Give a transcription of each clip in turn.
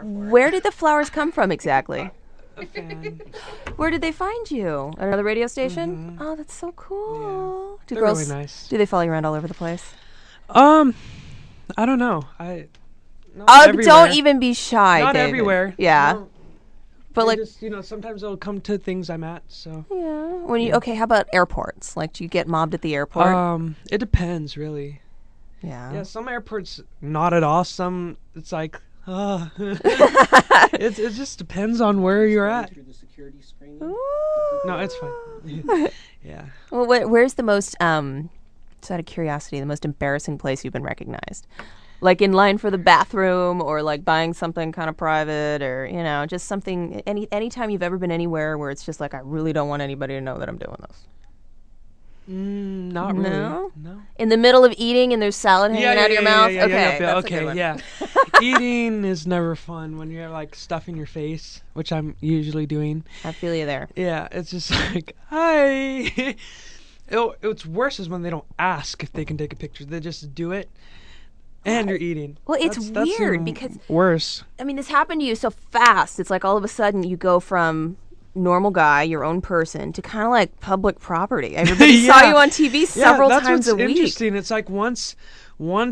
Where did the flowers come from exactly? A fan. Where did they find you? At another radio station? Oh, that's so cool. Yeah. Do They're girls really nice. Do they follow you around all over the place? I don't know. Not everywhere. Don't even be shy, Not David. everywhere. Yeah. No. But They like, just, sometimes they'll come to things I'm at. So. yeah. When you okay, how about airports? Like, do you get mobbed at the airport? It depends, really. Yeah. Yeah, some airports not at all. Some it's like, it just depends on where you're at. Ooh. No, it's fine. Yeah. Well, where's the most, just out of curiosity, the most embarrassing place you've been recognized? Like in line for the bathroom, or like buying something kind of private, or just something. Anytime you've ever been anywhere where it's just like, I really don't want anybody to know that I'm doing this. Not really. No? No. In the middle of eating and there's salad hanging out of your mouth. Okay, that's a good one. Yeah. Eating is never fun when you're like stuffing your face, which I'm usually doing. I feel you there. Yeah, it's just like, hi. It's worse is when they don't ask if they can take a picture. They just do it. And you're eating. Well, it's That's weird because worse. I mean, this happened to you so fast. It's like all of a sudden you go from normal guy, your own person, to kind of like public property. Everybody saw you on TV several times a week. That's what's interesting. It's like once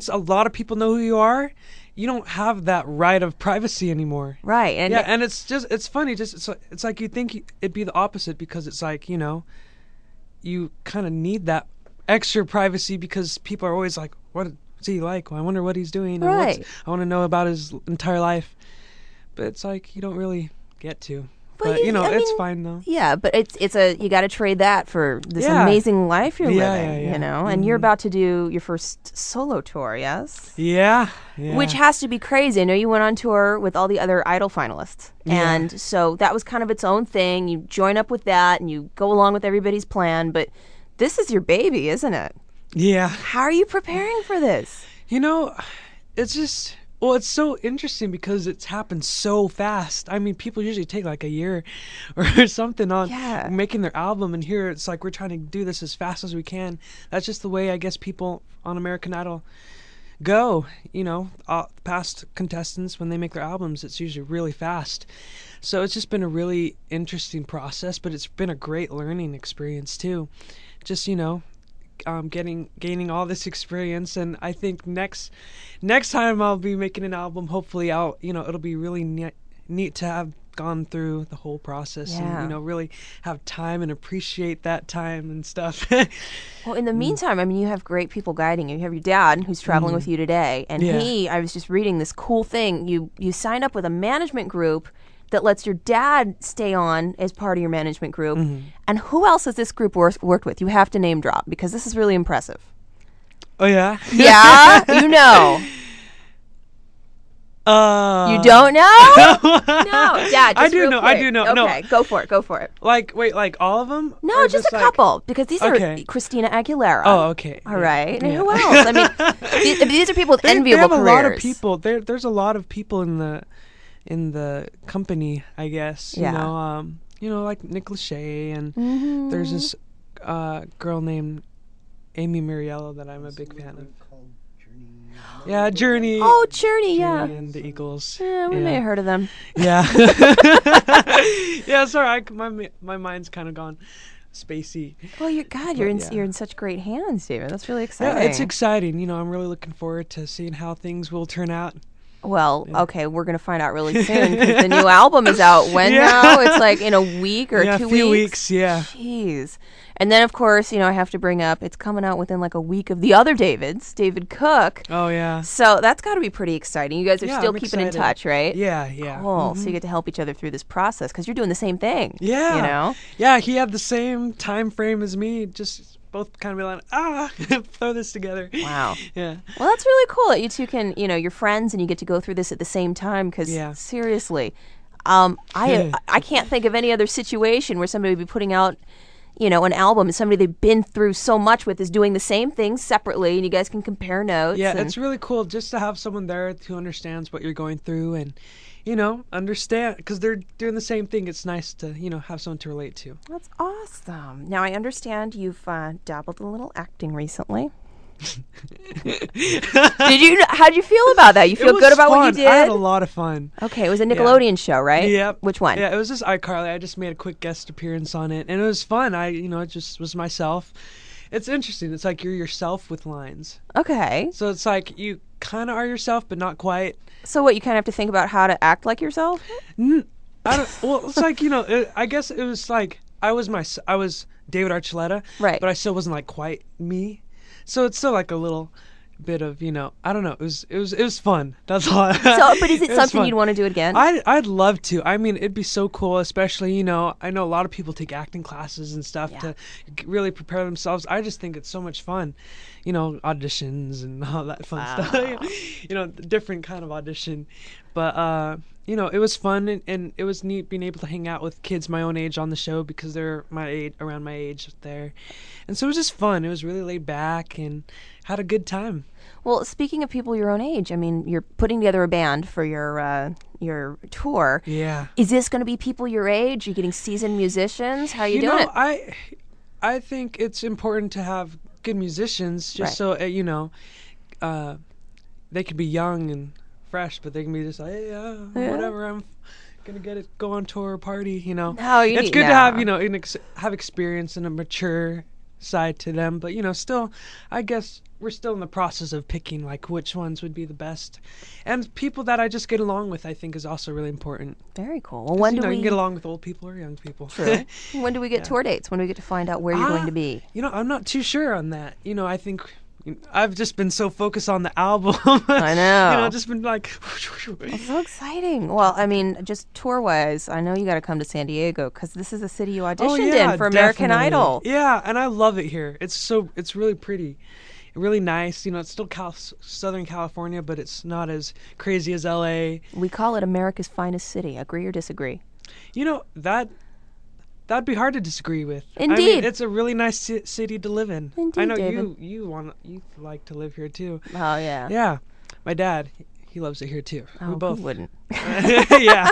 a lot of people know who you are, you don't have that right of privacy anymore. Right. And it's funny. It's like you think it'd be the opposite, because it's like, you kind of need that extra privacy because people are always like, what's he like? Well, I wonder what he's doing. Right. I want to know about his entire life. But it's like you don't really get to. But it's fine though. Yeah, but you got to trade that for this amazing life you're living, And you're about to do your first solo tour, yes? Yeah. Which has to be crazy. I know you went on tour with all the other Idol finalists. Yeah. And so that was kind of its own thing. You join up with that and you go along with everybody's plan, but this is your baby, isn't it? Yeah. How are you preparing for this? It's just, well, it's so interesting because it's happened so fast. I mean, people usually take like a year or something on making their album, and here it's like we're trying to do this as fast as we can. That's just the way I guess people on American Idol go. Past contestants, when they make their albums, it's usually really fast. So it's just been a really interesting process, but it's been a great learning experience too. Just, gaining all this experience, and I think next time I'll be making an album, hopefully it'll be really neat to have gone through the whole process and really have time and appreciate that time and stuff. Well, in the meantime, I mean, you have great people guiding you. You have your dad who's traveling with you today, and I was just reading this cool thing. You signed up with a management group that lets your dad stay on as part of your management group. And who else has this group worked with? You have to name drop because this is really impressive. Oh, yeah? Yeah? You know. You don't know? No, Dad, just I do real know. quick. I do know. Okay, No. go for it. Like, wait, like all of them? No, Or just a like... couple, because these are Okay. Christina Aguilera. Oh, okay. All right. And who else? I mean, these are people with enviable they have careers. a lot of people. There's a lot of people in the company, I guess. Yeah. Like Nick Lachey, and there's this girl named Amy Muriello that I'm a big fan of. Yeah, Journey. Oh, Journey, yeah. And the Eagles. Yeah, we may have heard of them. Yeah. Yeah, sorry, my mind's kind of gone spacey. Well, you're in such great hands, David. That's really exciting. Yeah, it's exciting. I'm really looking forward to seeing how things will turn out. Well, okay, we're going to find out really soon because the new album is out. When now? It's like in a week or 2 weeks? Yeah, a few weeks, yeah. Jeez. And then, of course, I have to bring up, it's coming out within like a week of the other Davids, David Cook. Oh, yeah. So that's got to be pretty exciting. You guys are still I'm keeping in excited. touch, right? Yeah. Cool. So you get to help each other through this process because you're doing the same thing. Yeah. Yeah, he had the same time frame as me, just both kind of be like, throw this together. Wow. Yeah. Well, that's really cool that you two can, you're friends and you get to go through this at the same time because seriously, I can't think of any other situation where somebody would be putting out, an album and somebody they've been through so much with is doing the same thing separately and you guys can compare notes. Yeah, it's really cool just to have someone there who understands what you're going through and, understand because they're doing the same thing. It's nice to, have someone to relate to. That's awesome. Now, I understand you've dabbled in a little acting recently. How'd you feel about that? You feel good about fun. what you did? I had a lot of fun. Okay, it was a Nickelodeon show, right? Yep. Which one? Yeah, it was just iCarly. I just made a quick guest appearance on it, and it was fun. It just was myself. It's interesting. It's like you're yourself with lines. Okay. So it's like you kind of are yourself, but not quite. So what, you kind of have to think about how to act like yourself? Well, it's like, I guess it was like I was David Archuleta, right? But I still wasn't like quite me. So it's still like a little bit of, I don't know. It was fun. That's all. But is it something you'd want to do again? I'd love to. I mean, it'd be so cool, especially, I know a lot of people take acting classes and stuff to really prepare themselves. I just think it's so much fun, auditions and all that fun stuff. Different kind of audition. But it was fun, and it was neat being able to hang out with kids my own age on the show because they're around my age there. And so it was just fun. It was really laid back and had a good time. Well, speaking of people your own age, I mean, you're putting together a band for your tour. Yeah. Is this going to be people your age? Are you getting seasoned musicians? How are you doing it? I think it's important to have good musicians just so, they could be young and fresh, but they can be just like, hey, whatever, I'm gonna go on tour, party, No, it's good to have, have experience and a mature side to them, but still, I guess we're still in the process of picking like which ones would be the best, and people that I just get along with, I think, is also really important. Very cool. Well, when do we you can get along with old people or young people? True. When do we get tour dates? When do we get to find out where you're going to be? I'm not too sure on that. I think I've just been so focused on the album. I know. Just been like. It's so exciting. Well, I mean, just tour-wise, I know you got to come to San Diego because this is the city you auditioned in for American Idol. Yeah, and I love it here. It's really pretty, really nice. It's still Southern California, but it's not as crazy as LA. We call it America's finest city. Agree or disagree? That'd be hard to disagree with. Indeed. I mean, it's a really nice city to live in. Indeed, I know David. you like to live here too. Oh yeah. Yeah, my dad, he loves it here too. Oh, we both who wouldn't. Yeah.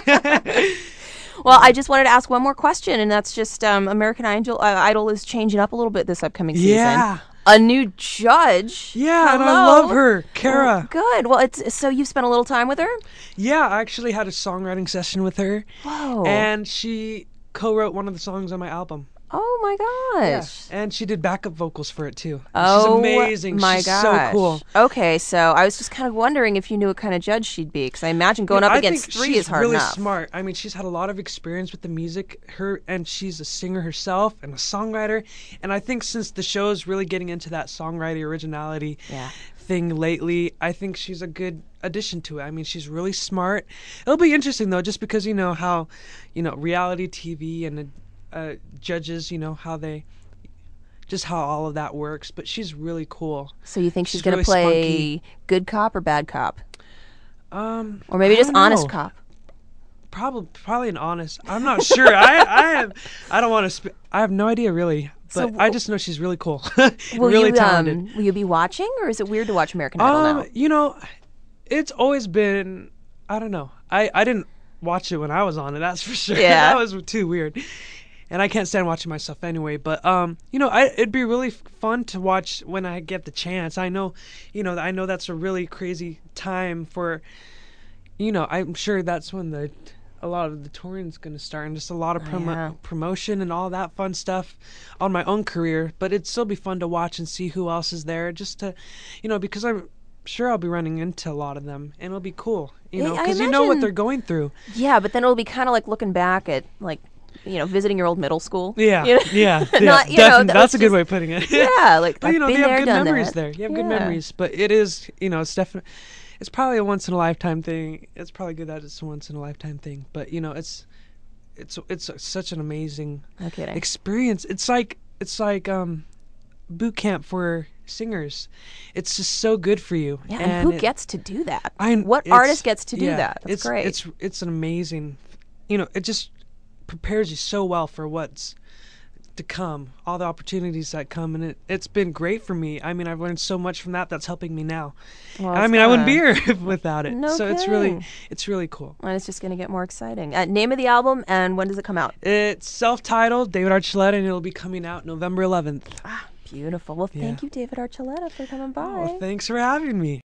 Well, I just wanted to ask one more question, and that's just American Idol is changing up a little bit this upcoming season. Yeah. A new judge. Yeah, and I love her, Kara. Oh, good. Well, so you've spent a little time with her? Yeah, I actually had a songwriting session with her. Whoa. And she co-wrote one of the songs on my album. Oh my gosh. Yeah. And she did backup vocals for it too. Oh, she's amazing. My she's gosh. So cool. Okay, so I was just kind of wondering if you knew what kind of judge she'd be, because I imagine going up against three is hard enough. She's really smart. I mean, she's had a lot of experience with the music. And she's a singer herself and a songwriter. And I think since the show's really getting into that songwriting originality thing lately, I think she's a good addition to it. I mean, she's really smart. It'll be interesting though, just because how reality TV and judges, how all of that works. But she's really cool. So you think she's going to really play spunky. good cop or bad cop? Or maybe just honest cop? Probably an honest. I'm not sure. I don't want to. I have no idea really. But I just know she's really cool. Really talented. Will you be watching, or is it weird to watch American Idol now? It's always been. I don't know. I didn't watch it when I was on it. That's for sure. Yeah. That was too weird. And I can't stand watching myself anyway. But it'd be really fun to watch when I get the chance. I know that's a really crazy time for. I'm sure that's when a lot of the touring's going to start, and just a lot of promotion and all that fun stuff on my own career. But it'd still be fun to watch and see who else is there, just to, because I'm sure I'll be running into a lot of them, and it'll be cool, because you know what they're going through. Yeah, but then it'll be kind of like looking back at visiting your old middle school. Yeah, yeah. That's a good way of putting it. Yeah, like but I've been you have there, good done memories that. there. You have good memories, but it is, it's definitely. It's probably a once in a lifetime thing. It's probably good that it's a once in a lifetime thing. But it's such an amazing experience. It's like boot camp for singers. It's just so good for you. Yeah, and who gets to do that? What artist gets to do that? That's great. It's an amazing. It just prepares you so well for what's to come, all the opportunities that come, and it's been great for me. I mean, I've learned so much from that. That's helping me now. Well, I wouldn't be here without it. No so kidding. it's really cool. And it's just going to get more exciting. Name of the album, and when does it come out? It's self-titled, David Archuleta, and it'll be coming out November 11th. Beautiful. Well, thank you, David Archuleta, for coming by. Oh, thanks for having me.